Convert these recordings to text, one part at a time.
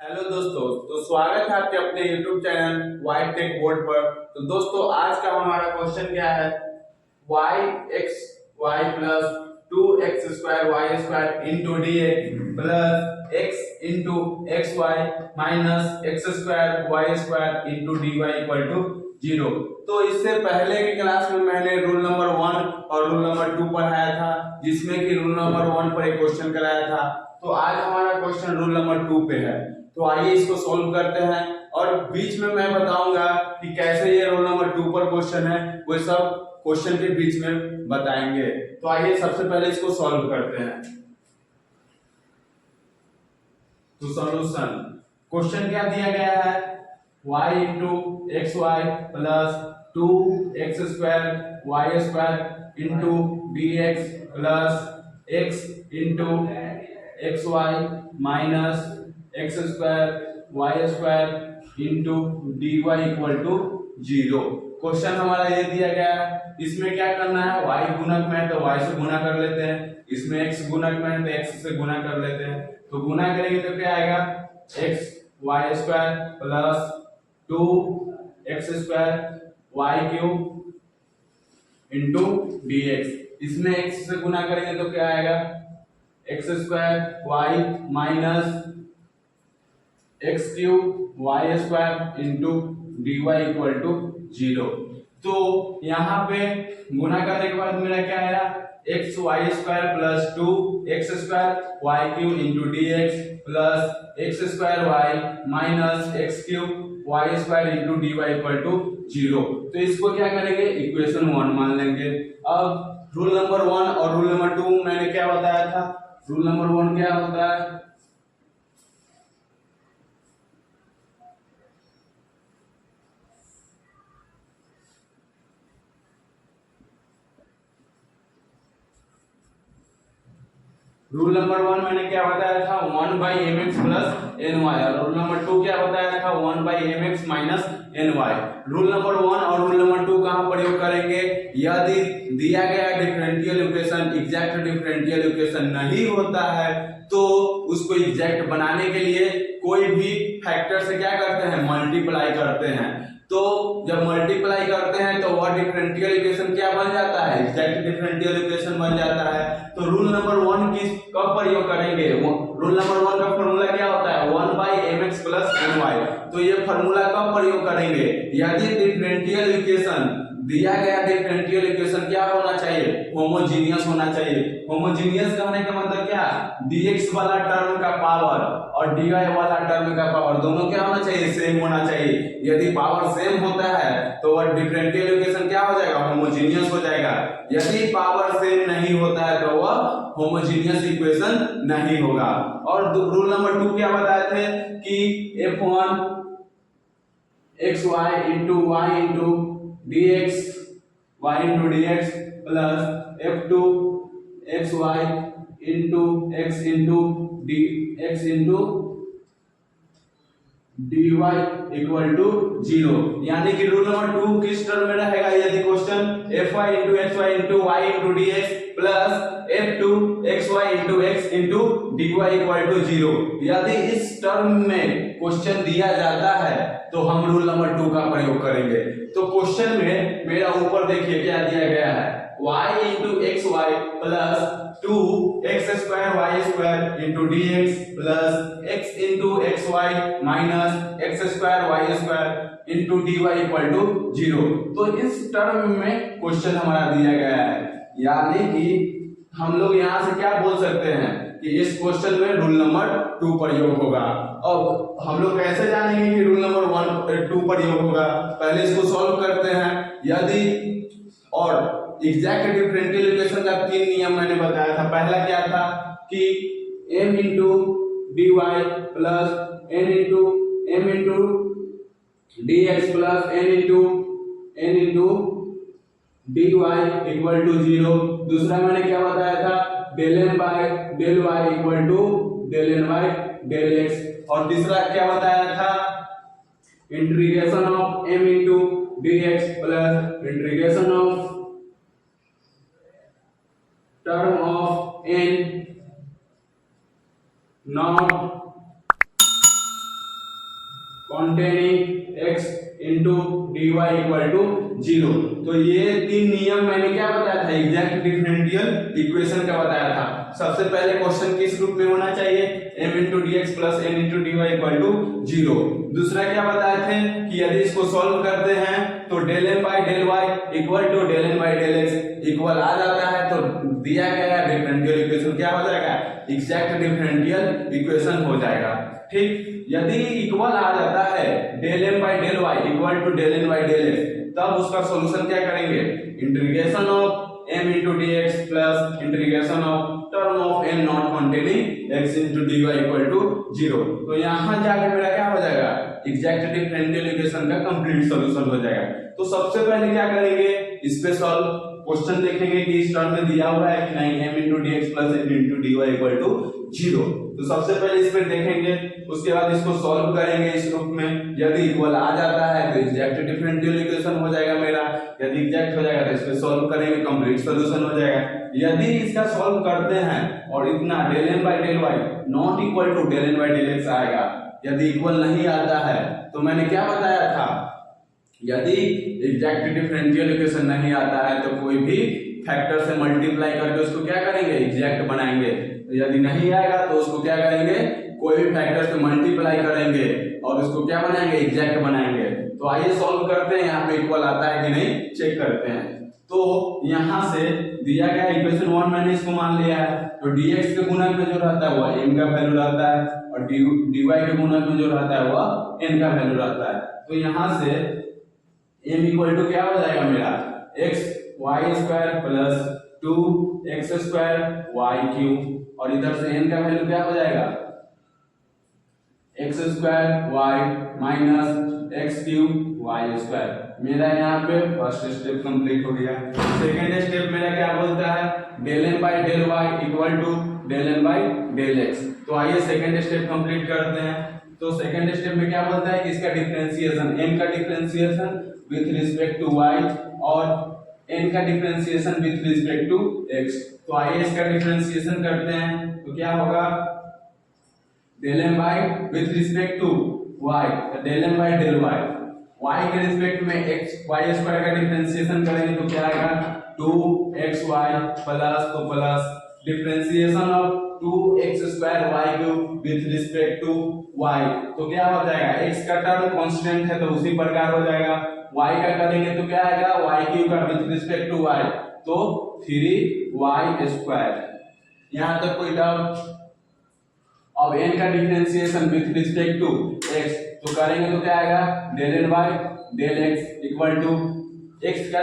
Hello दोस्तों, तो स्वागत है आपके अपने YouTube channel Y Tech Board पर। तो दोस्तों, आज का हमारा क्वेश्चन क्या है? y x y plus 2x square y square into d x plus x into x y minus x square y square into d y equal to 0। तो इससे पहले की क्लास में मैंने रूल नंबर 1 और रूल नंबर 2 पढ़ाया था, जिसमें कि रूल नंबर 1 पर एक क्वेश्चन कराया था। तो आज हमारा क्वेश्चन रूल नंबर 2 पे है। तो आइए इसको सॉल्व करते हैं, और बीच में मैं बताऊंगा कि कैसे ये रोल नंबर 2 पर क्वेश्चन है, वो सब क्वेश्चन के बीच में बताएंगे। तो आइए सबसे पहले इसको सॉल्व करते हैं। तो सॉल्यूशन क्वेश्चन क्या दिया गया है? y into x y plus 2x square y square into d x plus x into x y minus x square y square into d y equal to 0। Question हमारा ये दिया गया है। इसमें क्या करना है? y गुणक में है तो y से गुना कर लेते हैं, इसमें x गुणक में है तो x से गुना कर लेते हैं। तो गुना करेंगे तो क्या आएगा? x y square plus 2x square y cube into d x. इसमें x से गुना करेंगे तो क्या आएगा? X square y minus x cube y square into d y equal to 0। तो यहाँ पे गुना करने के बाद मेरा क्या आया? X y square plus 2x square y cube into d x plus x square y minus x cube y square into d y equal to 0। तो इसको क्या करेंगे? इक्वेशन 1 मान लेंगे। अब रूल नंबर 1 और रूल नंबर 2 मैंने क्या बताया था? रूल नंबर 1 क्या होता है? रूल नंबर 1 मैंने क्या बताया था? 1 by m x plus n y. और रूल नंबर 2 क्या बताया था? 1 by m x minus n y. Rule number 1 और रूल नंबर 2 कहाँ प्रयोग करेंगे? यदि दिया गया differential equation exact differential equation नहीं होता है तो उसको एग्जैक्ट बनाने के लिए कोई भी फैक्टर से क्या करते हैं? मल्टीप्लाई करते हैं। तो जब मल्टीप्लाई करते हैं तो वह डिफरेंशियल इक्वेशन क्या बन जाता है? एग्जैक्ट डिफरेंशियल इक्वेशन बन जाता है। तो रूल नंबर 1 किस कब प्रयोग करेंगे? रूल नंबर 1 का फॉर्मूला क्या होता है? 1 by m x plus n y. तो ये फॉर्मूला कब प्रयोग करेंगे? यदि डिफरेंशियल इक्वेशन दिया गया डिफरेंशियल इक्वेशन क्या होना चाहिए? होमोजीनियस होना चाहिए। होमोजीनियस कहने का मतलब क्या? dx वाला टर्म का पावर और dy वाला टर्म का पावर दोनों क्या होना चाहिए? सेम होना चाहिए। यदि पावर सेम होता है तो वह डिफरेंशियल इक्वेशन क्या हो जाएगा? होमोजीनियस हो जाएगा। यदि पावर सेम नहीं होता है तो वह होमोजीनियस इक्वेशन नहीं होगा। और रूल नंबर 2 क्या बताए थे? कि f1 xy into y into dx y into dx plus f2 xy into x into dx into dy equal to 0। यानी कि रूल नंबर 2 किस टर्म में रहेगा? यदि question fy into xy into y into dx plus f2 xy into x into dy equal to 0, यदि इस term में question दिया जाता है तो हम रूल नंबर 2 का प्रयोग करेंगे। तो क्वेश्चन में मेरा ऊपर देखिए क्या दिया गया है? y into x y plus 2x square y square into d x plus x into x y minus x square y square into d y equal to 0। तो इस टर्म में क्वेश्चन हमारा दिया गया है। यानी कि हम लोग यहाँ से क्या बोल सकते हैं कि इस क्वेश्चन में रूल नंबर 2 प्रयोग होगा। अब हम लोग कैसे जानेंगे कि रूल नंबर 1 2 प्रयोग होगा? पहले इसको सॉल्व करते हैं। यदि और एग्जैक्ट डिफरेंशियल इक्वेशन का 3 नियम मैंने बताया था। पहला क्या था? कि m into d y plus n into m into d x plus n into d y equal to 0। दूसरा मैंने क्या बताया था? Del m by del y equal to del n by del x। और तीसरा क्या बताया था? Integration of m into d x plus integration of term of n not containing x into dy equal to 0। तो ये तीन नियम मैंने क्या बताया था, एग्जैक्ट डिफरेंशियल इक्वेशन का बताया था। सबसे पहले क्वेश्चन किस रूप में होना चाहिए, m into d x plus n into d y equal to 0। दूसरा क्या बताए थे कि यदि इसको सॉल्व करते हैं तो del m by del y equal to del n by del x equal आ जाता है, तो दिया गया डिफरेंशियल इक्वेशन क्या हो जाएगा, एग्जैक्ट डिफरेंशियल इक्वेशन हो जाएगा। ठीक, यदि इक्वल आ जाता है del m by del y equal to del n by del x, तब उसका सॉल्यूशन क्या करेंगे, integration of m into d x plus integration of term of n not containing x into d y equal to 0। तो यहाँ जाकर मेरा क्या हो जाएगा, एग्जैक्ट डिफरेंशियल इक्वेशन का कंप्लीट सॉल्यूशन हो जाएगा। तो सबसे पहले क्या करेंगे, इस पे सॉल्व क्वेश्चन देखेंगे कि इस टर्म में दिया हुआ है कि नहीं, m into d x plus n into d y equal to 0। तो सबसे पहले इस पे देखेंगे, उसके बाद इसको सॉल्व करेंगे इस रूप में। यदि इक्वल आ जाता है तो एग्जैक्ट डिफरेंशियल इक्वेशन हो जाएगा मेरा, यदि एग्जैक्ट हो जाएगा तो इस पे सॉल्व करेंगे, कंप्लीट सॉल्यूशन हो जाएगा। यदि इसका सॉल्व करते हैं और इतना del m by del y not equal to del n by del x आएगा, यदि इक्वल नहीं आता है तो मैंने क्या बताया था, यदि एग्जैक्ट डिफरेंशियल इक्वेशन नहीं आता है तो कोई भी फैक्टर से मल्टीप्लाई करके उसको क्या करेंगे, एग्जैक्ट बनाएंगे। यदि नहीं आएगा तो उसको क्या करेंगे, कोई भी फैक्टर से मल्टीप्लाई करेंगे और उसको क्या बनाएंगे, एग्जैक्ट बनाएंगे। तो आइए सॉल्व करते हैं, यहाँ पे इक्वल आता है कि नहीं चेक करते हैं। तो यहाँ से दिया गया इक्वेशन 1 मैंने इसको मान लिया है, तो dx के गुणक में जो रहता है वह m का वैल्यू रहता है और dy के गुणक में जो रहता है वह n का वैल्यू रहता है। तो यहाँ से m इक्वल टू क्या हो जाएगा मेरा, x y square plus 2x square y cube, और इधर से n का वैल्यू क्या हो जाएगा, x square y minus x cube y square. मेरा यहाँ पे फर्स्ट स्टेप कंप्लीट हो गया। सेकेंड स्टेप मेरा क्या बोलता है, del m by del y equal to del n by del x। तो आइए सेकेंड स्टेप कंप्लीट करते हैं। तो सेकेंड स्टेप में क्या बोलता है कि इसका डिफरेंशिएशन, m का differentiation with respect to y और n का differentiation with respect to x। तो आइए इसका डिफरेंशिएशन करते हैं, तो क्या होगा, del m by with respect to y, del m by del y, y के रिस्पेक्ट में x y स्क्वायर का डिफरेंशिएशन करेंगे तो क्या आएगा, 2xy प्लस, तो plus differentiation of 2x square y cube with respect to y, तो क्या हो जाएगा, x का टर्म कांस्टेंट है तो उसी प्रकार हो जाएगा, y का करेंगे तो क्या आएगा, y क्यूब का विथ रिस्पेक्ट टू y, तो 3y स्क्वायर। यहां तक कोई डाउट। अब n का differentiation with respect to x, तो करेंगे तो क्या आएगा, del n by del x equal to x का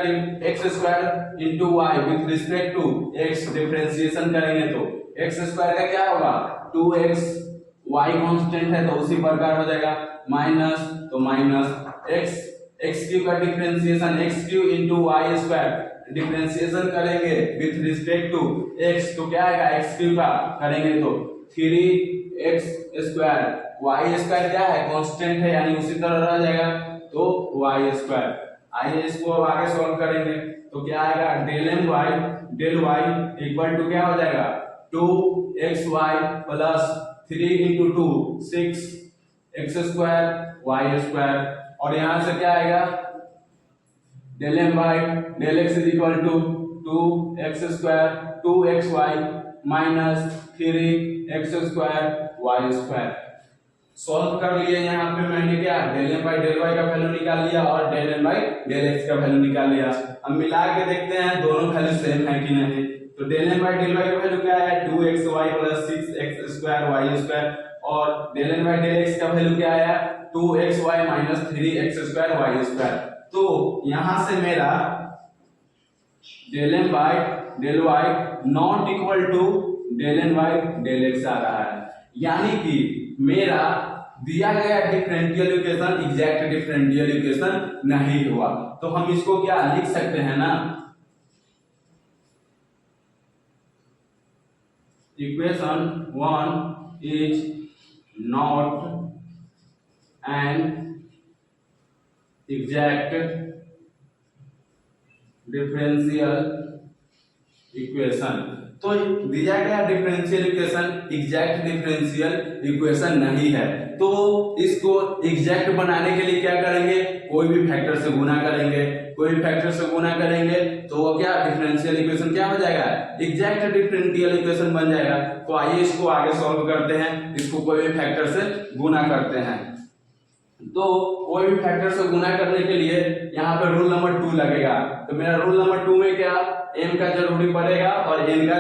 x square into y with respect to x, differentiation करेंगे तो x स्क्वायर का क्या होगा, 2x, y कांस्टेंट है तो उसी प्रकार हो जाएगा, माइनस, तो माइनस x क्यूब का differentiation x cube into y square, differentiation करेंगे विथ रिस्पेक्ट टू x, तो क्या आएगा, x क्यूब का करेंगे तो 3x स्क्वायर, y स्क्वायर क्या है, कांस्टेंट है यानी उसी तरह रह जाएगा, तो y स्क्वायर। आइए इसको अब आगे सॉल्व करेंगे, तो क्या आएगा, del m by del y equal to क्या हो जाएगा, 2xy plus 3 into 2 6x square y square, और यहां से क्या आएगा, del m by del x is equal to 2x square 2xy minus 3x square y square. Solve कर लिए, यहाँ पे मैंने क्या, del m by del y का वैल्यू निकाल लिया और del n by del x का वैल्यू निकाल लिया। अब मिला के देखते हैं दोनों वैल्यू सेम है कि नहीं। तो del m by del y का वैल्यू क्या है, 2xy plus 6x square y square, और del n by del x का वैल्यू क्या आया, 2xy minus 3x square y square. तो यहां से मेरा del m by del y not equal to del n by del x आ रहा है, यानी कि मेरा दिया गया differential equation exact differential equation नहीं हुआ। तो हम इसको क्या लिख सकते हैं ना, equation 1 is not an exact differential equation. तो दिया गया differential equation exact differential equation नहीं है, तो इसको एग्जैक्ट बनाने के लिए क्या करेंगे, कोई भी फैक्टर से गुना करेंगे, कोई भी फैक्टर से गुना करेंगे तो वो क्या डिफरेंशियल इक्वेशन क्या हो जाएगा, एग्जैक्ट डिफरेंशियल इक्वेशन बन जाएगा। तो आइए इसको आगे सॉल्व करते हैं, इसको कोई भी फैक्टर से गुना करते हैं। तो कोई भी फैक्टर से गुना करने के लिए यहाँ पे रूल नंबर 2 लगेगा। तो मेरा रूल नंबर 2 में क्या, m का जरूरी पड़ेगा और n का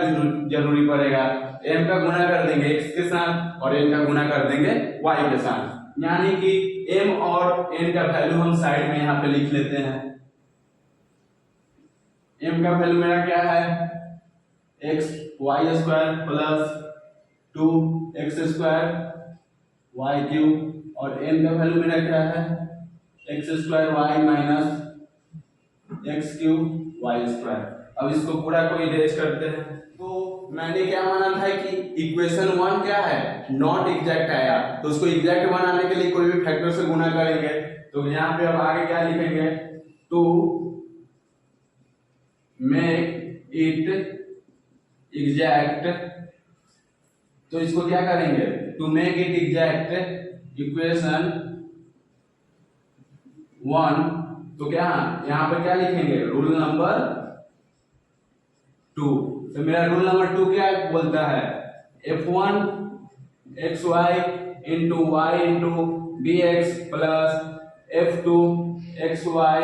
जरूरी पड़ेगा। m का गुना कर देंगे x के साथ और n का गुना कर देंगे y के साथ, यानी कि m और n का वैल्यू हम साइड में यहाँ पे लिख लेते हैं। m का वैल्यू मेरा क्या है, x y square plus 2x square y cube, और n का वैल्यू मेरा क्या है, x square y minus x cube y square. अब इसको पूरा को इरेज करते हैं। तो मैंने क्या माना था कि इक्वेशन 1 क्या है, नॉट एग्जैक्ट आया, तो उसको एग्जैक्ट बनाने के लिए कोई भी फैक्टर से गुना करेंगे। तो यहाँ पे अब आगे क्या लिखेंगे, टू मेक इट एग्जैक्ट, तो इसको क्या करेंगे, to make it exact equation 1, तो क्या यहाँ पे क्या लिखेंगे, रूल नंबर 2। तो मेरा रूल नंबर 2 क्या बोलता है, f1 xy into y into dx plus f2 xy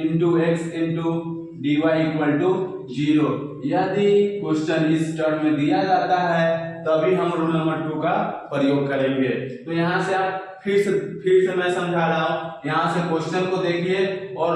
into x into dy equal to 0। यदि क्वेश्चन इस टर्म में दिया जाता है तभी हम रूल नंबर 2 का प्रयोग करेंगे। तो यहाँ से आप फिर से मैं समझा रहा हूँ, यहाँ से क्वेश्चन को देखिए और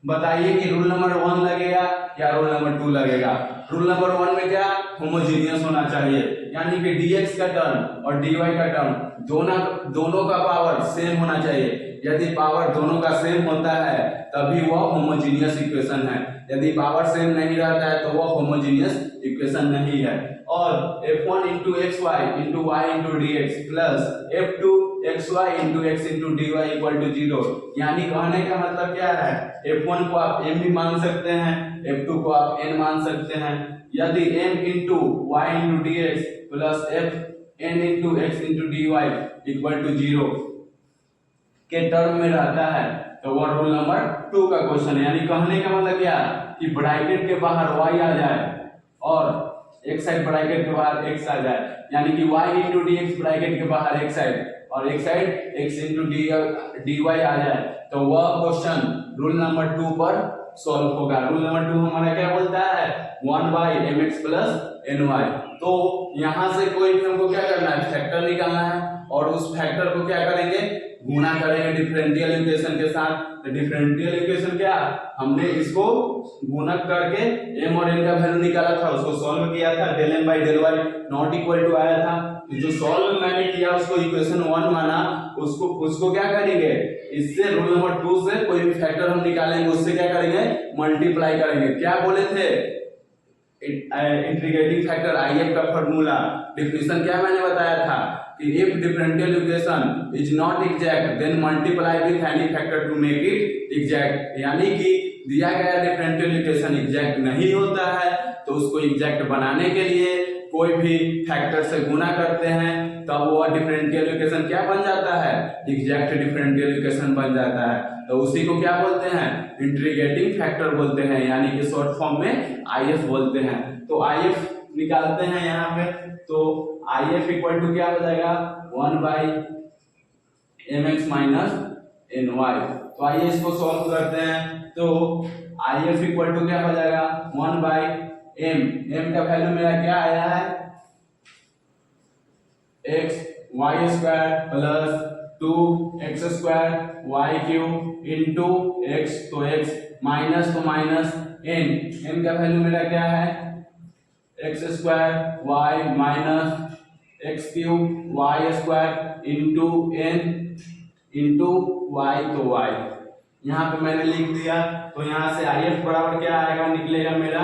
बताइए कि रूल नंबर 1 लगेगा या रूल नंबर 2 लगेगा। रूल नंबर 1 में क्या, होमोजीनियस होना चाहिए, यानी कि dx का टर्म और dy का टर्म दोनों का पावर सेम होना चाहिए। यदि पावर दोनों का सेम होता है तभी वह होमोजीनियस इक्वेशन है, यदि पावर सेम नहीं रहता है तो वह होमोजीनियस इक्वेशन नहीं है। और f1 into x y into y into d x plus f2 xy into x into dy equal to 0, यानी कहने का मतलब क्या है, f1 को आप m भी मान सकते हैं, f2 को आप n मान सकते हैं। यदि m into y into dx plus f n into x into dy equal to 0 के टर्म में रहता है तो वह रूल नंबर 2 का क्वेश्चन है। यानी कहने का मतलब क्या, कि ब्रैकेट के बाहर y आ जाए और एक साइड ब्रैकेट के बाहर x आ जाए, यानी कि y into d x bracket के बाहर एक साइड और एक side x into d y आ जाए, तो वह क्वेश्चन रूल नंबर 2 पर सॉल्व होगा। रूल नंबर 2 हमारा क्या बोलता है, 1/mx प्लस ny। तो यहां से कोई भी हमको क्या करना है, फैक्टर निकालना है और उस फैक्टर को क्या करेंगे, गुना करेंगे डिफरेंशियल इक्वेशन के साथ। तो डिफरेंशियल इक्वेशन क्या, हमने इसको गुणक करके m और n का वैल्यू निकाला था, उसको सॉल्व किया था, del m by del y not equal to आया था। तो जो सॉल्व मैंने किया उसको इक्वेशन 1 माना, उसको क्या करेंगे, इससे रूल नंबर 2 से कोई भी फैक्टर हम निकालेंगे, उससे क्या करेंगे, मल्टीप्लाई करेंगे। क्या बोले थे, इंटीग्रेटिंग फैक्टर IF का फॉर्मूला डिफिनेशन क्या मैंने बताया था कि if differential equation is not exact then multiply with any factor to make it exact. यानी कि दिया गया डिफरेंशियल इक्वेशन एग्जैक्ट नहीं होता है तो उसको एग्जैक्ट बनाने के लिए कोई भी फैक्टर से गुना करते हैं, तब वो डिफरेंशियल इक्वेशन क्या बन जाता है, एग्जैक्ट डिफरेंशियल इक्वेशन बन जाता है। तो उसी को क्या बोलते हैं, इंटीग्रेटिंग फैक्टर बोलते हैं, यानी कि शॉर्ट फॉर्म में IF बोलते हैं। तो IF निकालते हैं यहाँ पे, तो IF इक्वल टू क्या हो जाएगा, 1/mx माइनस ny। तो आइए इसको सॉल्व करते हैं। तो IF इक्वल टू क्या हो जाएगा, 1/m, m का वैल्यू मेरा क्या आया है, x y square plus 2x square y cube into x, तो x माइनस तो माइनस n का वैल्यू मेरा क्या है, x square y minus x cube y square into n into y, तो y यहाँ पे मैंने लिख दिया। तो यहाँ से IF बराबर क्या आएगा, निकलेगा मेरा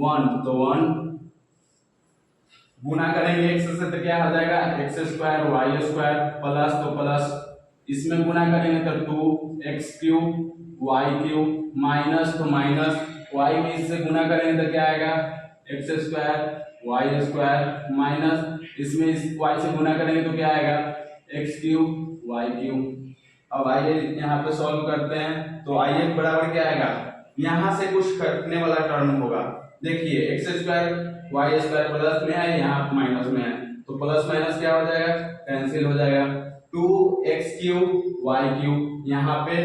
1, तो 1 गुना करेंगे x से तो क्या हो जाएगा, x square y square plus तो प्लस, इसमें गुना करेंगे तो 2x cube y cube minus तो माइनस, y में इससे गुना करेंगे तो क्या आएगा, x square y square minus इसमें इस वाई से गुना करेंगे तो क्या आएगा एक्स क्यूब वाई क्यूब। अब आइए यहाँ पे सॉल्व करते हैं तो आई एफ बराबर क्या आएगा, यहाँ से कुछ कटने वाला टर्म होगा। देखिए x square y square plus में है, यहाँ माइनस में है, तो प्लस माइनस क्या हो जाएगा, कैंसिल हो जाएगा। 2x³ y³ यहाँ पे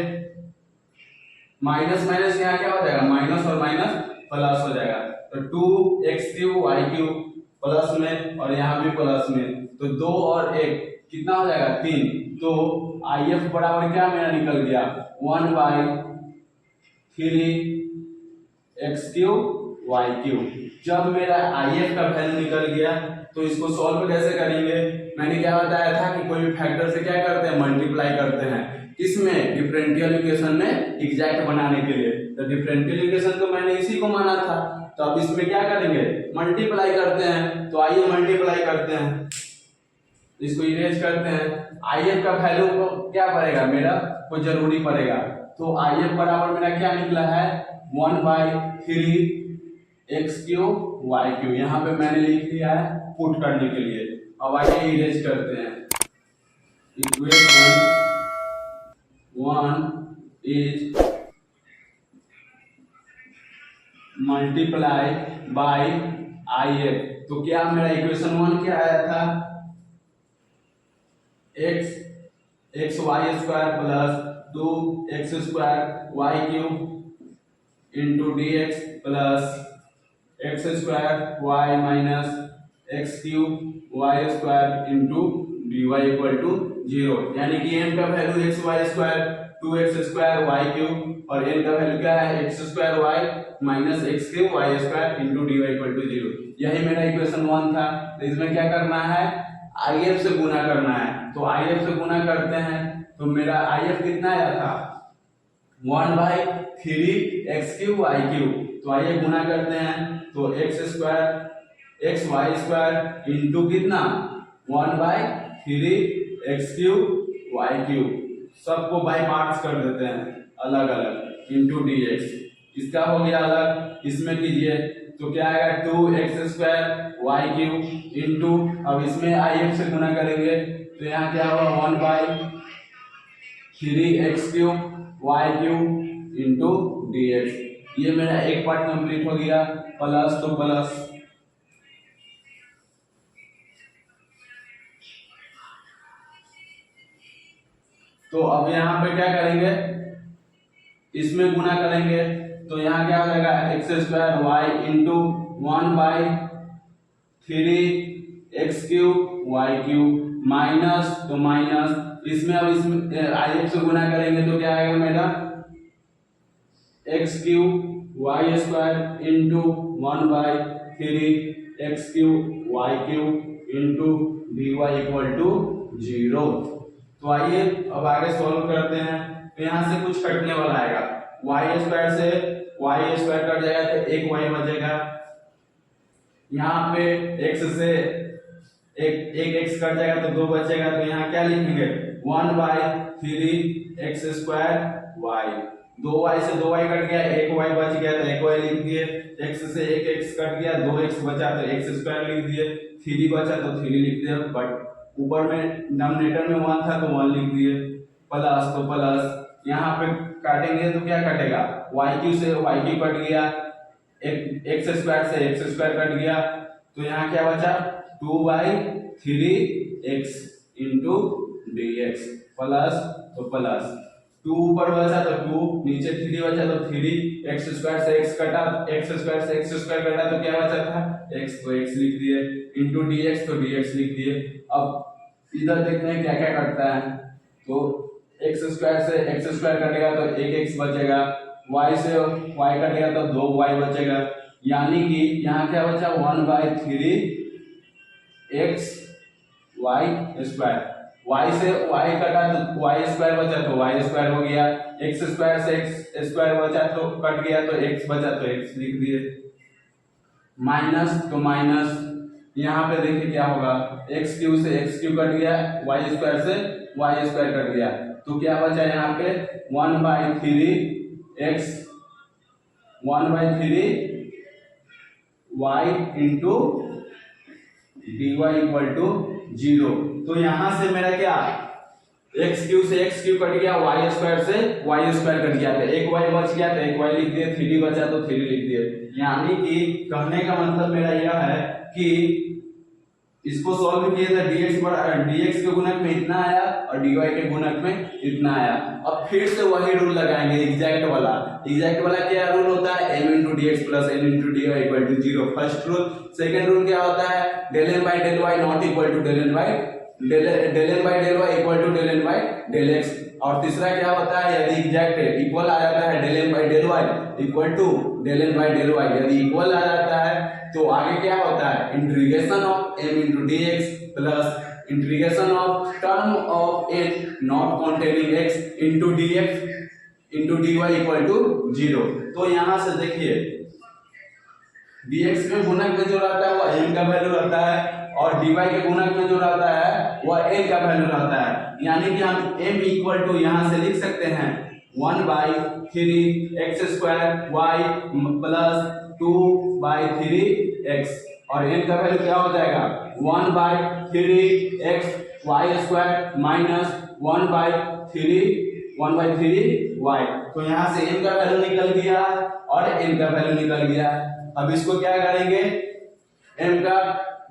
माइनस माइनस यहाँ क्या हो जाएगा, माइनस और माइनस प्लस हो जाएगा। तो 2x³ y³ प्लस में और यहाँ भी प्लस में, तो 2 और 1 कितना हो जाएगा 3। तो आई एफ बराबर क्या मेरा निकल गया 1/3x³ y³। जब मेरा आई एफ का वैल्यू निकल गया तो इसको सॉल्व कैसे करेंगे, मैंने क्या बताया था कि कोई भी फैक्टर से क्या करते हैं, मल्टीप्लाई करते हैं। किसमें, डिफरेंशियल इक्वेशन में एग्जैक्ट बनाने के लिए। तो डिफरेंशियल इक्वेशन तो मैंने इसी को माना था, तो अब इसमें क्या करेंगे, मल्टीप्लाई करते हैं। तो आइए मल्टीप्लाई करते हैं, इसको इरेज करते हैं। आई एफ का वैल्यू को क्या पड़ेगा मेरा, को जरूरी पड़ेगा। तो आई एफ बराबर मेरा क्या निकला है 1/3x³ y³। यहाँ पे मैंने लिख दिया है पुट करने के लिए। अब आइए इरेज करते हैं। Equation 1 is multiply by I F. तो क्या मेरा इक्वेशन 1 क्या आया था, x y square plus 2x² y³ into dx plus x² y minus x³ y² into dy equal to 0। यानी कि n का वैल्यू x² 2x² y³ और n का वैल्यू क्या है x² y minus x³ y² into dy equal to 0। यही मेरा equation 1 था। तो इसमें क्या करना है, आई एफ से गुना करना है। तो आई एफ से गुना करते हैं तो मेरा आई एफ कितना आया था 1/3x³ y³। तो आइए गुना करते हैं, तो x² xy² इंटू कितना 1/3x³ y³। सबको बाय पार्ट्स कर देते हैं अलग अलग, इंटू dx। इसका हो गया अलग, इसमें कीजिए तो क्या आएगा 2x² y³ इंटू, अब इसमें आई एफ से गुना करेंगे तो यहाँ क्या होगा 1/3x³ y³ इंटू dx। ये मेरा एक पार्ट कंप्लीट हो गया, प्लस तो प्लस तो अब यहाँ पे क्या करेंगे, इसमें गुना करेंगे तो यहाँ क्या हो जाएगा x² y into 1/3x³ y³ minus तो माइनस, इसमें अब इसमें आई एफ से गुना करेंगे तो क्या आएगा मेरा x³ y² into 1/3x³ y³ into dy equal to 0। तो आइए अब आगे सॉल्व करते हैं। तो यहाँ से कुछ कटने वाला आएगा, y² से y² कट जाएगा तो एक y बचेगा। यहाँ पे x से एक x कट जाएगा तो 2 बचेगा। तो यहाँ क्या लिखेंगे 1/3x² y। 2y से 2y कट गया, एक y बच गया तो एक y लिख दिए। x से एक x कट गया, 2x बचा तो x² लिख दिए। 3 बचा तो 3 लिख दिए, बट ऊपर में डिनोमिनेटर में 1 था तो 1 लिख दिए। प्लस तो प्लस, यहाँ पे काटेंगे तो क्या कटेगा y³ से y³ कट गया, x² से x² कट गया, तो यहाँ क्या बचा 2/3x इंटू dx प्लस तो प्लस 2 ऊपर बचा तो 2, नीचे 3 बचा तो 3, x² से x कटा, x² से x² कटा तो क्या बचा था x, तो x लिख दिए, इंटू dx तो dx लिख दिए। अब इधर देखते हैं क्या क्या कटता है, तो x² से x² कटेगा तो एक x बचेगा, y से y कटेगा तो 2y बचेगा। यानी कि यहाँ क्या बचा 1/3x² y से y कटा तो y² बचा तो y² हो गया, x² से x² बचा तो कट गया तो x बचा तो x लिख दिए। माइनस तो माइनस, यहाँ पे देखिए क्या होगा x³ से x³ कट गया, y² से y² कट गया, तो क्या बचा यहाँ पे 1/3x 1/3 y into dy equal to 0। तो यहां से मेरा क्या एक्स क्यू से एक्स क्यू कट गया, वाई स्क्वायर से वाई स्क्वायर कट गया, तो एक वाई बच गया, तो एक वाई लिख दिए, 3d बचा तो 3d लिख दिए। यानी कि कहने का मतलब मेरा यह है कि इसको सॉल्व किए तो dx के गुणक में इतना आया और dy के गुणक में इतना आया। अब फिर से वही रूल लगाएंगे एग्जैक्ट वाला। एग्जैक्ट वाला क्या रूल होता है, m into dx plus n into dy equal to 0 first rule. Second rule क्या होता है, del m by del y not equal to del n by del y equal to del n by del x। और तीसरा क्या होता है, यदि exact equal आ जाता है del m by del y equal to del n by del y, यदि इक्वल आ जाता है तो आगे क्या होता है, integration of m into dx plus integration of term of n not containing x into dx into dy equal to 0। तो यहां से देखिए dx के गुणक में जो रहता है वह m का वैल्यू रहता है और dy के गुणक में जो रहता है वह n का वैल्यू रहता है। यानी कि हम m इक्वल टू यहां से लिख सकते हैं 1/3 x square y plus 2/3 x और n का वैल्यू क्या हो जाएगा 1/3 x y square minus 1/3 y। तो यहाँ से m का वैल्यू निकल गया और n का वैल्यू निकल गया। अब इसको क्या करेंगे, m का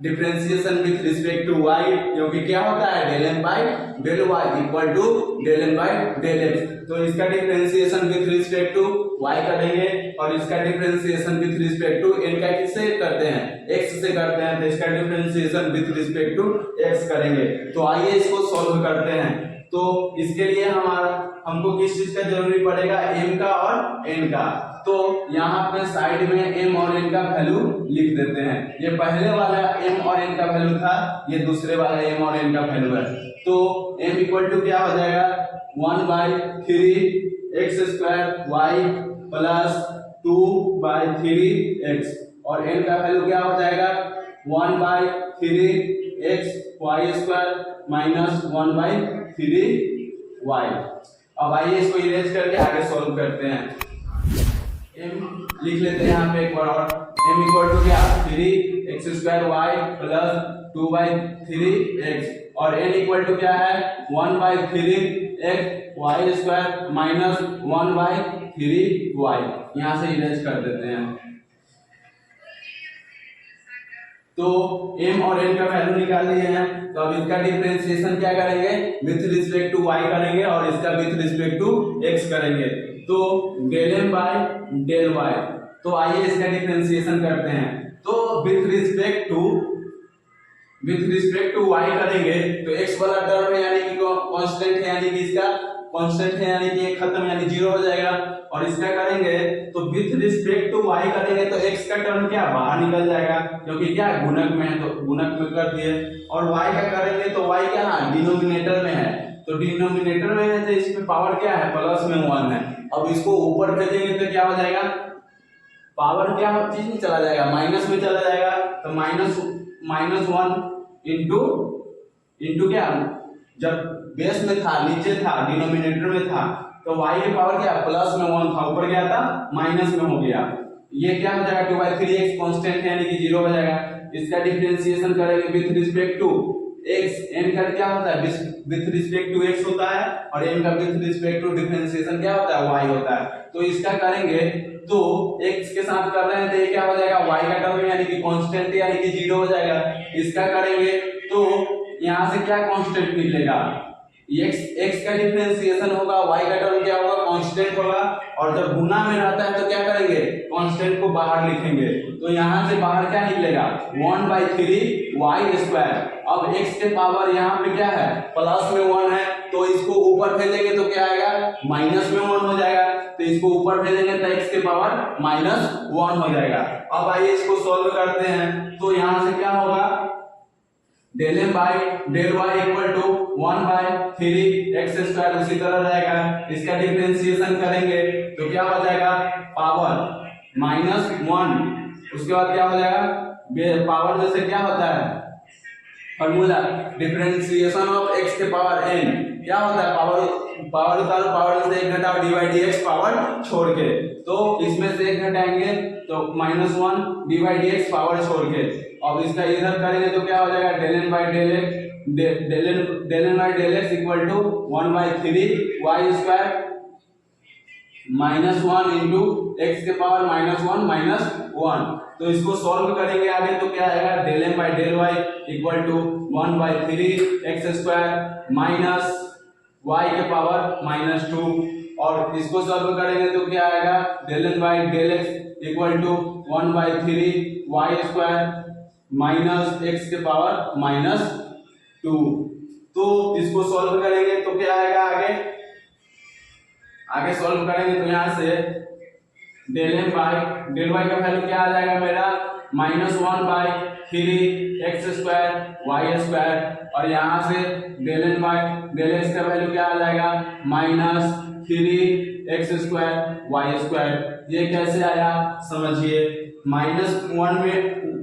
differentiation with respect to y, क्योंकि क्या होता है del m by del y equal to del n by del x। तो इसका differentiation with respect to y करेंगे और इसका differentiation with respect to n का किससे करते हैं, x से करते हैं, तो इसका differentiation with respect to x करेंगे। तो आइए इसको सॉल्व करते हैं। तो इसके लिए हमको किस चीज का जरूरी पड़ेगा, m का और n का। तो यहाँ पे साइड में m और n का वैल्यू लिख देते हैं। ये पहले वाला m और n का वैल्यू था, ये दूसरे वाला m और n का वैल्यू है। तो m इक्वल टू क्या हो जाएगा 1/3 x square y plus 2/3 x और n का वैल्यू क्या हो जाएगा 1/3 x y square minus 1/3 y। अब आइए इसको इरेज करके आगे सॉल्व करते हैं। m लिख लेते हैं यहाँ पे एक बार और, m इक्वल टू क्या 3 x square y plus 2/3 x और n इक्वल टू क्या है 1/3 x y square minus 1/3 y। यहाँ से इरेज कर देते हैं। तो m और n का वैल्यू निकाल लिए हैं, तो अब इसका डिफरेंशिएशन क्या करेंगे विथ रिस्पेक्ट टू y करेंगे और इसका विथ रिस्पेक्ट टू x करेंगे। तो del m by del y, तो आइए इसका डिफरेंशिएशन करते हैं। तो विथ रिस्पेक्ट टू y करेंगे तो x वाला टर्म है यानी कि कांस्टेंट है, यानी कि इसका कांस्टेंट है, यानी कि ये खत्म यानी 0 हो जाएगा। और इसका करेंगे तो विथ रिस्पेक्ट टू y करेंगे तो x का टर्म क्या बाहर निकल जाएगा, क्योंकि क्या गुणक में है, तो गुणक में कर दिए। और y का करेंगे तो y क्या है डिनोमिनेटर में है, तो डिनोमिनेटर में है तो इसमें पावर क्या है प्लस में 1 है। अब इसको ऊपर भेजेंगे तो क्या हो जाएगा, पावर क्या चीज में चला जाएगा माइनस में चला जाएगा। तो -1 इंटू क्या, जब बेस में था नीचे था डिनोमिनेटर में था तो y की पावर क्या प्लस में 1 था, ऊपर गया था माइनस में हो गया। ये क्या हो जाएगा 2/3x कांस्टेंट है यानी कि 0 हो जाएगा। इसका डिफरेंशिएशन करेंगे with respect to x, n का क्या होता है विथ रिस्पेक्ट टू x होता है और n का विथ रिस्पेक्ट टू डिफरेंशिएशन क्या होता है y होता है। तो इसका करेंगे तो x के साथ कर रहे हैं तो ये क्या हो जाएगा y का टर्म यानी कि कांस्टेंट यानी कि 0 हो जाएगा। इसका करेंगे तो यहाँ से क्या कांस्टेंट निकलेगा, x का डिफरेंशिएशन होगा, y का टर्म क्या होगा कांस्टेंट होगा। और जब गुना में रहता है तो क्या करेंगे कांस्टेंट को बाहर लिखेंगे। तो यहाँ से बाहर क्या निकलेगा 1/3 y स्क्वायर। अब x के पावर यहाँ पे क्या है प्लस में 1 है, तो इसको ऊपर भेजेंगे तो क्या आएगा माइनस में 1 हो जाएगा। तो इसको ऊपर भेजेंगे तो x के पावर -1 हो जाएगा। अब आइए इसको सॉल्व करते हैं। तो यहाँ से क्या होगा del m by del y equal to 1/3 x square उसी तरह रहेगा। इसका डिफरेंशिएशन करेंगे तो क्या हो जाएगा पावर -1, उसके बाद क्या हो जाएगा पावर में से क्या होता है फॉर्मूला डिफरेंशिएशन ऑफ x के पावर n क्या होता है, पावर उतारो, पावर में से 1 घटाओ, dy dx पावर छोड़ के, तो इसमें से 1 घटाएंगे तो -1 dy dx पावर छोड़ के। अब इसका इधर करेंगे तो क्या हो जाएगा, del n by del x equal to 1/3 y square -1 into x के पावर -1 तो इसको सॉल्व करेंगे आगे तो क्या आएगा, del m by del y equal to 1/3 x square minus y के पावर -2 और इसको सॉल्व करेंगे तो क्या आएगा, del n by del x equal to 1/3 y square minus x के पावर -2। तो इसको सॉल्व करेंगे तो क्या आएगा, आगे सॉल्व करेंगे तो यहाँ से del m by del y का वैल्यू क्या आ जाएगा मेरा, -1/3 x स्क्वायर y स्क्वायर और यहाँ से del n by del x का वैल्यू क्या आ जाएगा, -3 x स्क्वायर y स्क्वायर। ये कैसे आया समझिए, -1 में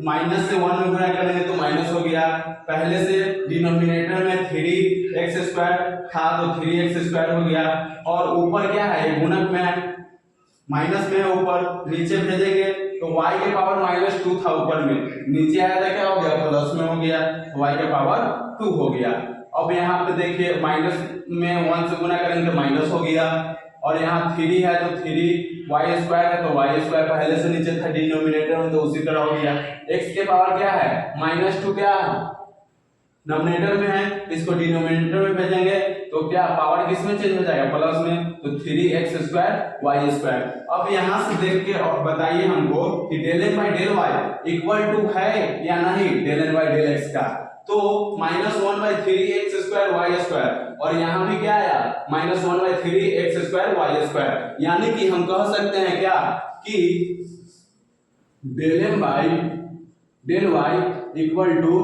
माइनस से 1 में गुणा करेंगे तो माइनस हो गया, पहले से डिनोमिनेटर में 3x स्क्वायर था तो 3x स्क्वायर हो गया और ऊपर क्या है, गुणक में माइनस में ऊपर, नीचे भेजेंगे तो y के पावर -2 था ऊपर में, नीचे आया था क्या हो गया, प्लस में हो गया, y के पावर 2 हो गया। अब यहाँ पे देखिए माइनस में 1 से गुणा करेंगे तो माइनस हो गया और यहाँ 3 है तो 3y स्क्वायर है तो y स्क्वायर पहले से नीचे था डिनोमिनेटर में तो उसी तरह हो गया। x के पावर क्या है, -2 क्या डिनोमिनेटर में है, इसको डिनोमिनेटर में भेजेंगे तो क्या पावर किस में चेंज हो जाएगा, प्लस में, तो 3x स्क्वायर y स्क्वायर। अब यहाँ से देख के और बताइए हमको कि del n by del y equal to है या नहीं del n by del x का, तो -1/3x स्क्वायर y स्क्वायर और यहाँ भी क्या आया -1/3x स्क्वायर y स्क्वायर, यानी कि हम कह सकते हैं क्या कि del m by del y equal to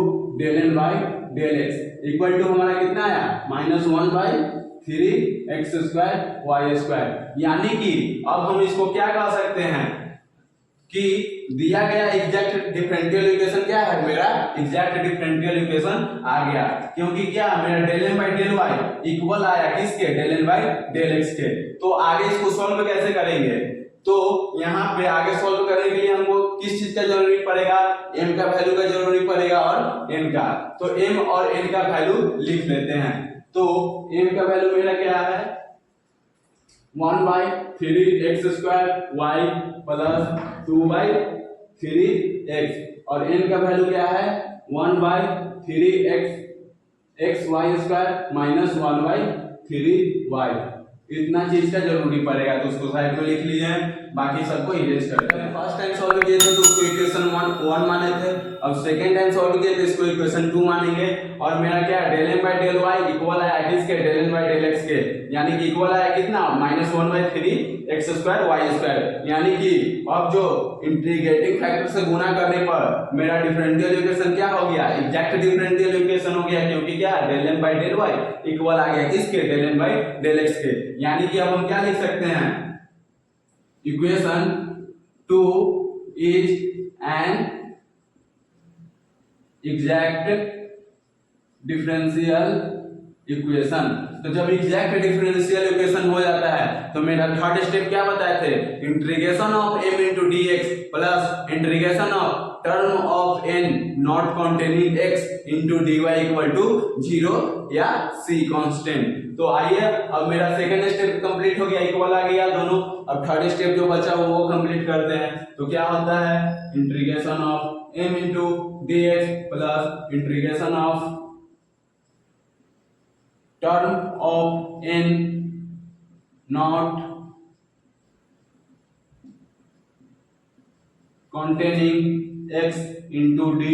del n by del x equal to हमारा कितना आया, -1/3x स्क्वायर y स्क्वायर। यानी कि अब हम इसको क्या कह सकते हैं कि दिया गया एग्जैक्ट डिफरेंशियल इक्वेशन क्या है, मेरा एग्जैक्ट डिफरेंशियल इक्वेशन आ गया, क्योंकि क्या मेरा del m by del y equal आया किसके, del n by del x के। तो आगे इसको सॉल्व कैसे करेंगे, तो यहाँ पे आगे सॉल्व करने के लिए हमको किस चीज का जरूरी पड़ेगा, m का वैल्यू का जरूरी पड़ेगा और n का, तो m और n का वैल्यू लिख लेते हैं। तो m का वैल्यू मेरा क्या है, 1/3x square y plus 2/3x और n का वैल्यू क्या है, 1/3x y square minus 1/3y। इतना चीज का जरूरी पड़ेगा तो उसको साइड में लिख लीजिए, बाकी सबको इरेज कर देंगे। फर्स्ट टाइम सॉल्व किए थे तो उसको इक्वेशन 1 माने थे, अब सेकंड टाइम सॉल्व किए तो इसको इक्वेशन 2 मानेंगे और मेरा क्या है del m by del y equal आया किसके, del n by del x के, यानी कि इक्वल आया कितना -1/3x स्क्वायर y स्क्वायर। यानी कि अब जो इंटीग्रेटिंग फैक्टर से गुणा करने पर मेरा डिफरेंशियल इक्वेशन क्या हो गया, एग्जैक्ट डिफरेंशियल इक्वेशन हो गया, क्योंकि क्या del m by del y equal आ गया किसके, del n by del x के। यानी कि अब हम क्या लिख सकते हैं, equation 2 is an exact differential equation. तो जब एग्जैक्ट डिफरेंशियल इक्वेशन हो जाता है तो मेरा थर्ड स्टेप क्या बताए थे, integration of m into dx plus integration of term of n not containing x into dy equal to 0 या c कांस्टेंट। तो आइए अब मेरा सेकंड स्टेप कंप्लीट हो गया, इक्वल आ गया दोनों, अब थर्ड स्टेप जो बचा वो कंप्लीट करते हैं। तो क्या होता है, integration of m into dx plus integration of term of n not containing x into dy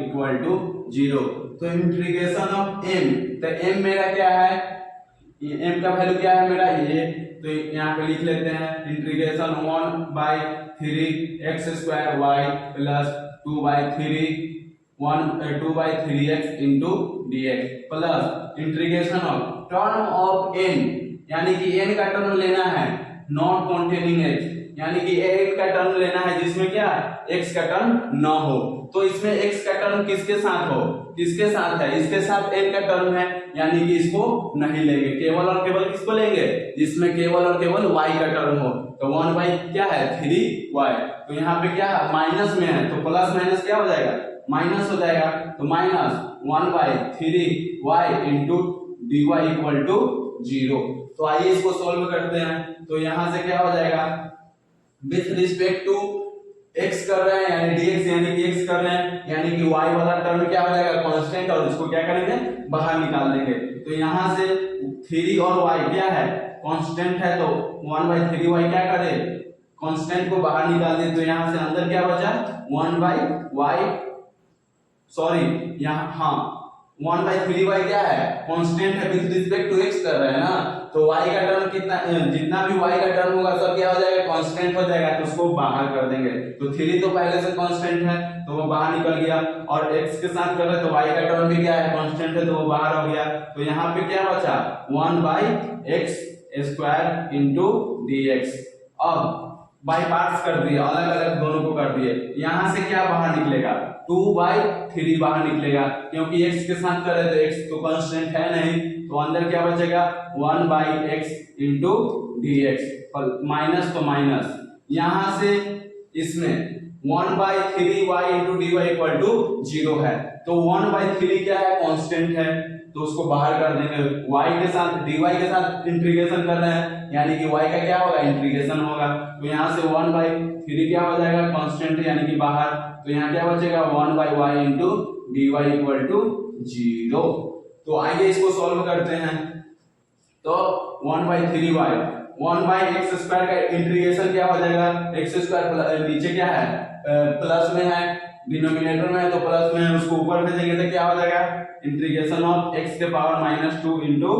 equal to 0। तो इंटीग्रेशन ऑफ m, तो m मेरा क्या है, m का वैल्यू क्या है मेरा ये, तो यहाँ पे लिख लेते हैं integration 1/3x square y plus 2/3x into dx plus integration of term of n, यानी कि n का टर्म लेना है नॉट कॉन्टेनिंग x, यानी कि n का टर्म लेना है जिसमें क्या x का टर्म न हो। तो इसमें x का टर्म किसके साथ हो, किसके साथ है, इसके साथ n का टर्म है, यानी कि इसको नहीं लेंगे, केवल और केवल किसको लेंगे, जिसमें केवल और केवल y का टर्म हो। तो 1 बाई क्या है 3y, तो यहाँ पे क्या है माइनस में है, तो प्लस माइनस क्या हो जाएगा, माइनस हो जाएगा, तो minus 1 by 3y into dy equal to 0। तो आइए इसको सॉल्व करते हैं। तो यहां से क्या हो जाएगा, विथ रिस्पेक्ट टू x कर रहे हैं यानी dx यानी कि x कर रहे हैं, यानी कि y वाला टर्म क्या हो जाएगा कांस्टेंट, और इसको क्या करेंगे बाहर निकाल देंगे। तो यहां से 3 और y क्या है कांस्टेंट है, तो 1 बाई 3y क्या करे कांस्टेंट को बाहर निकाल दे। तो यहां से अंदर क्या बचा 1 बाई y, सॉरी यहाँ हाँ 1 बाई 3y क्या है कांस्टेंट है, विद रिस्पेक्ट टू x कर रहे हैं ना, तो y का टर्म कितना, जितना भी y का टर्म होगा सब क्या हो जाएगा कांस्टेंट हो जाएगा, तो उसको बाहर कर देंगे। तो 3 तो पहले से कांस्टेंट है तो वो बाहर निकल गया, और x के साथ कर रहे हैं तो y का टर्म भी क्या है कांस्टेंट है तो वो बाहर हो गया। तो यहाँ पे क्या बचा 1 by x square into dx। अब बाई पार्ट्स कर दिए, अलग अलग दोनों को कर दिए, यहाँ से क्या बाहर निकलेगा 2 बाई 3 बाहर निकलेगा, क्योंकि x के साथ करे तो x तो कांस्टेंट है नहीं, तो अंदर क्या बचेगा 1 by x into dx, minus तो माइनस, यहाँ से इसमें 1 by 3y into dy equal to 0 है, तो 1 बाई 3 क्या है कांस्टेंट है तो उसको बाहर कर देंगे, y के साथ dy के साथ इंटीग्रेशन कर रहे हैं यानी कि y का क्या होगा इंटीग्रेशन होगा, तो यहाँ से 1 बाई 3 क्या हो जाएगा कांस्टेंट यानी कि बाहर, तो यहाँ क्या बचेगा 1 by y into dy equal to 0। तो आइए इसको सॉल्व करते हैं। तो 1 by 3y 1 by x square का इंटीग्रेशन क्या हो जाएगा, एक्स स्क्वायर नीचे क्या है प्लस में है, डिनोमिनेटर में है तो प्लस में है, उसको ऊपर भेजेंगे तो क्या हो जाएगा इंटीग्रेशन ऑफ x के power -2 into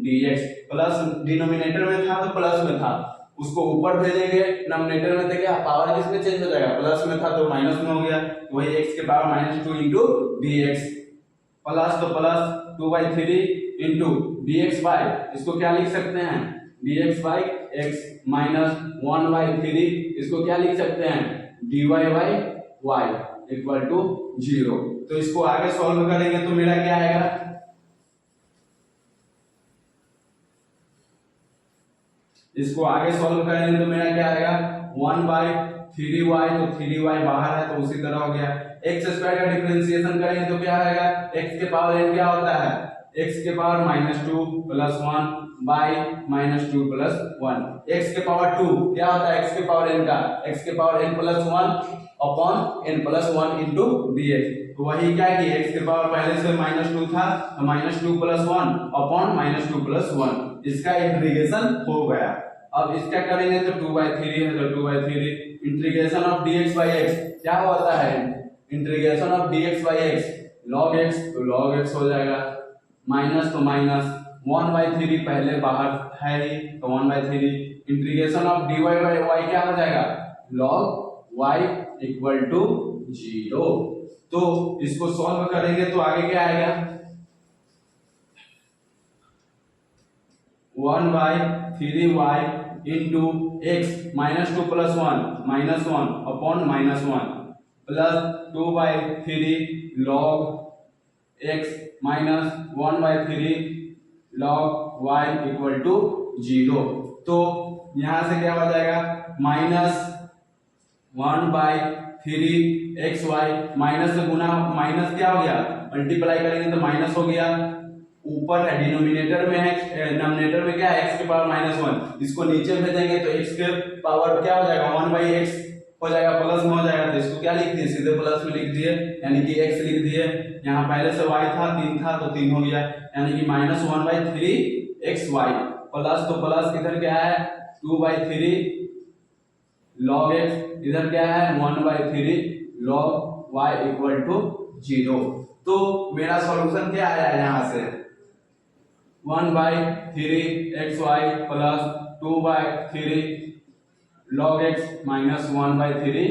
dx, plus denominator में था तो प्लस में था, उसको ऊपर भेजेंगे डिनोमिनेटर में तो क्या पावर किस में चेंज हो जाएगा, प्लस में था तो माइनस में हो गया, तो वही x के पावर -2 इंटू dx, प्लस तो plus 2 by 3 into dx by, इसको क्या लिख सकते हैं dx by x minus 1 by 3, इसको क्या लिख सकते हैं dy by y equal to 0। तो इसको आगे सॉल्व करेंगे तो मेरा क्या आएगा, इसको आगे सॉल्व करेंगे तो मेरा क्या आएगा 1 बाई 3y, तो 3y बाहर है तो उसी तरह हो गया, x स्क्वायर का डिफरेंशिएशन करेंगे तो क्या आएगा x के पावर n क्या होता है x के power -2 plus 1 by -2 plus 1, x के पावर 2 क्या होता है x के पावर n का, x के power n plus 1 upon n plus 1 into dx, तो वही क्या है कि x के पावर पहले से -2 था तो -2 प्लस 1 अपॉन -2 प्लस 1, इसका इंटीग्रेशन हो गया। अब इसका करेंगे तो 2 बाई 3 है तो 2 by 3 integration of dx by x क्या होता है integration of dx by x log x, तो log x हो जाएगा, माइनस तो माइनस 1 बाई 3 पहले बाहर है ही तो 1 by 3 integration of dy by y क्या हो जाएगा log y इक्वल टू 0। तो इसको सॉल्व करेंगे तो आगे क्या आएगा 1 by 3y into x -2 plus 1 -1 upon -1 plus 2 by 3 log x minus 1 by 3 log y equal to 0। तो यहां से क्या हो जाएगा -1 बाई 3xy, माइनस से गुना माइनस क्या हो गया मल्टीप्लाई करेंगे तो माइनस हो गया, ऊपर है डिनोमिनेटर में है, डिनोमिनेटर में क्या है x के पावर -1, इसको नीचे भेजेंगे तो x के पावर क्या हो जाएगा 1 बाई x हो जाएगा, प्लस में हो जाएगा, तो इसको क्या लिख दिए सीधे प्लस में लिख दिए यानी कि x लिख दिए, यहाँ पहले से y था 3 था तो 3 हो गया यानी कि -1 बाई 3xy, प्लस तो प्लस इधर क्या है 2 बाई 3 log x, इधर क्या है 1 by 3 log y equal to 0। तो मेरा सॉल्यूशन क्या आया यहाँ से 1 by 3xy plus 2 by 3 log x minus 1 by 3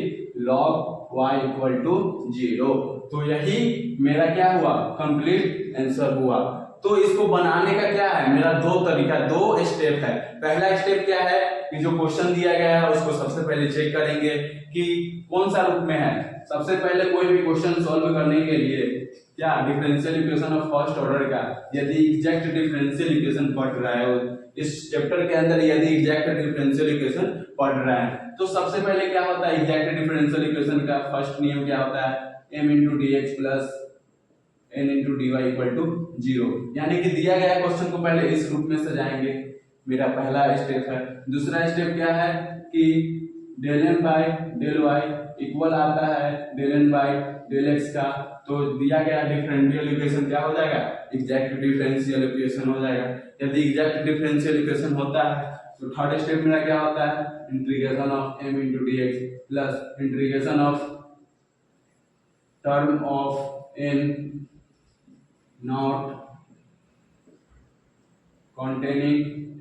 log y equal to 0। तो यही मेरा क्या हुआ कंप्लीट आंसर हुआ। तो इसको बनाने का क्या है मेरा दो तरीका, दो स्टेप है। पहला स्टेप क्या है कि जो क्वेश्चन दिया गया है उसको सबसे पहले चेक करेंगे कि कौन सा रूप में है, सबसे पहले कोई भी क्वेश्चन सॉल्व करने के लिए क्या differential equation of first order का यदि एग्जैक्ट डिफरेंशियल इक्वेशन पढ़ रहा है, इस चैप्टर के अंदर यदि एग्जैक्ट डिफरेंशियल इक्वेशन पढ़ रहा है तो सबसे पहले क्या होता है एग्जैक्ट डिफरेंशियल इक्वेशन का फर्स्ट नियम क्या होता है, m into dx plus n into dy equal to 0। यानी कि दिया गया क्वेश्चन को पहले इस रूप में सजाएंगे, मेरा पहला स्टेप है। दूसरा स्टेप क्या है कि del m by del y equal आता है del n by del x का, तो दिया गया डिफरेंशियल इक्वेशन क्या हो जाएगा, एग्जैक्ट डिफरेंशियल इक्वेशन हो जाएगा। यदि एग्जैक्ट डिफरेंशियल इक्वेशन होता है तो थर्ड स्टेप मेरा क्या होता है, integration of m into dx plus integration of term of n not containing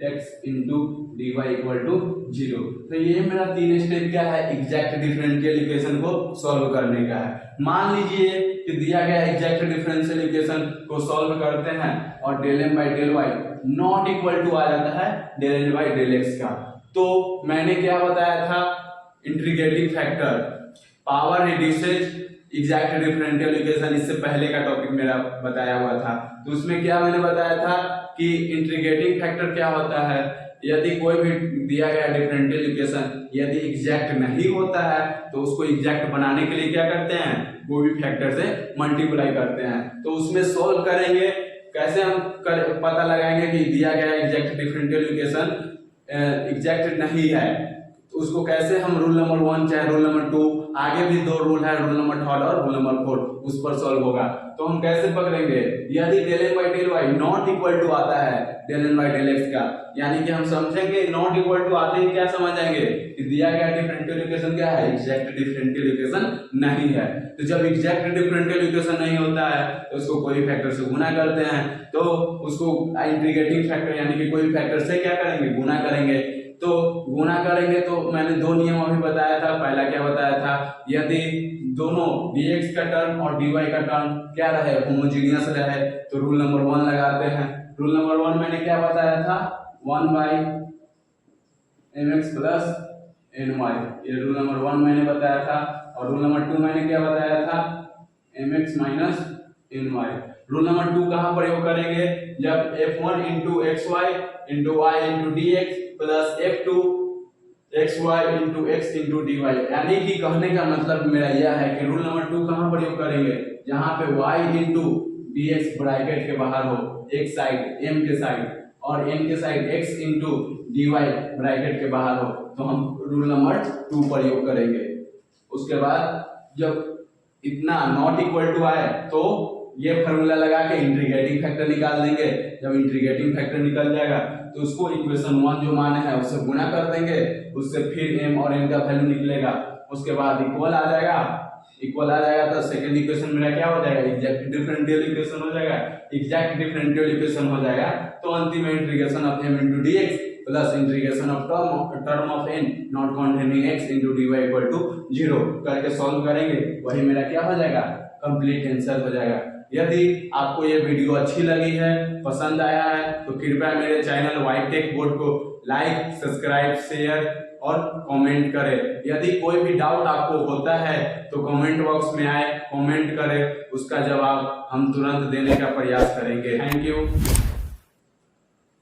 x into dy equal to 0। तो ये मेरा तीन स्टेप क्या है, एग्जैक्ट डिफरेंशियल इक्वेशन को सॉल्व करने का है। मान लीजिए कि दिया गया एग्जैक्ट डिफरेंशियल इक्वेशन को सॉल्व करते हैं और del m by del y not equal to आ जाता है del n by del x का, तो मैंने क्या बताया था, integrating factor power reduces exact differential equation, इससे पहले का टॉपिक मेरा बताया हुआ था। तो उसमें क्या मैंने बताया था कि इंटीग्रेटिंग फैक्टर क्या होता है, यदि कोई भी दिया गया डिफरेंशियल इक्वेशन यदि एग्जैक्ट नहीं होता है तो उसको एग्जैक्ट बनाने के लिए क्या करते हैं, कोई भी फैक्टर से मल्टीप्लाई करते हैं। तो उसमें सोल्व करेंगे, कैसे हम पता लगाएंगे कि दिया गया एग्जैक्ट डिफरेंशियल इक्वेशन एग्जैक्ट नहीं है, तो उसको कैसे हम रूल नंबर 1 चाहे रूल नंबर 2, आगे भी दो रूल है, रूल नंबर 3 और रूल नंबर 4, उस पर सॉल्व होगा। तो हम कैसे पकड़ेंगे, यदि del m by del y not equal to आता है del n by del x का, यानी कि हम समझेंगे नॉट इक्वल टू आते ही क्या समझ जाएंगे कि दिया गया डिफरेंशियल इक्वेशन क्या है, एग्जैक्ट डिफरेंशियल इक्वेशन नहीं है। तो जब एग्जैक्ट डिफरेंशियल इक्वेशन नहीं होता है तो उसको कोई फैक्टर से गुना करते हैं, तो उसको इंटीग्रेटिंग फैक्टर यानी कि कोई फैक्टर से क्या करेंगे, गुना करेंगे। तो गुना करेंगे तो मैंने दो नियम अभी बताया था, पहला क्या बताया था, यदि दोनों dx का टर्म और dy का टर्म क्या रहे, होमोजीनियस रहे, तो रूल नंबर 1 लगाते हैं। रूल नंबर 1 मैंने क्या बताया था, 1 by mx plus ny, ये रूल नंबर 1 मैंने बताया था। और रूल नंबर 2 मैंने क्या बताया था, mx minus ny। Rule number 2 कहाँ प्रयोग करेंगे, जब f1 into xy into y into dx plus f2 xy into x into dy, यानी कि कहने का मतलब मेरा यह है कि रूल नंबर 2 कहाँ प्रयोग करेंगे, जहाँ पे y into dx ब्रैकेट के बाहर हो, एक साइड m के साइड और n के side x into dy bracket के बाहर हो, तो हम रूल नंबर 2 प्रयोग करेंगे। उसके बाद जब इतना नॉट इक्वल टू आए तो ये फार्मूला लगा के इंटीग्रेटिंग फैक्टर निकाल देंगे। जब इंटीग्रेटिंग फैक्टर निकल जाएगा तो उसको इक्वेशन 1 जो मान है उससे गुणा कर देंगे, उससे फिर m और n का वैल्यू निकलेगा, उसके बाद इक्वल आ जाएगा। इक्वल आ जाएगा तो सेकंड इक्वेशन मेरा क्या हो जाएगा, एग्जैक्ट डिफरेंशियल इक्वेशन हो जाएगा। एग्जैक्ट डिफरेंशियल इक्वेशन हो जाएगा तो अंतिम में integration of m into dx plus integration of term of n not containing x into dy equal to 0 करके सॉल्व करेंगे, वही मेरा क्या हो जाएगा, कंप्लीट आंसर हो जाएगा। यदि आपको ये वीडियो अच्छी लगी है, पसंद आया है, तो कृपया मेरे चैनल वाइट टेक बोर्ड को लाइक, सब्सक्राइब, शेयर और कमेंट करें। यदि कोई भी डाउट आपको होता है तो कमेंट बॉक्स में आए, कमेंट करें, उसका जवाब हम तुरंत देने का प्रयास करेंगे। Thank you.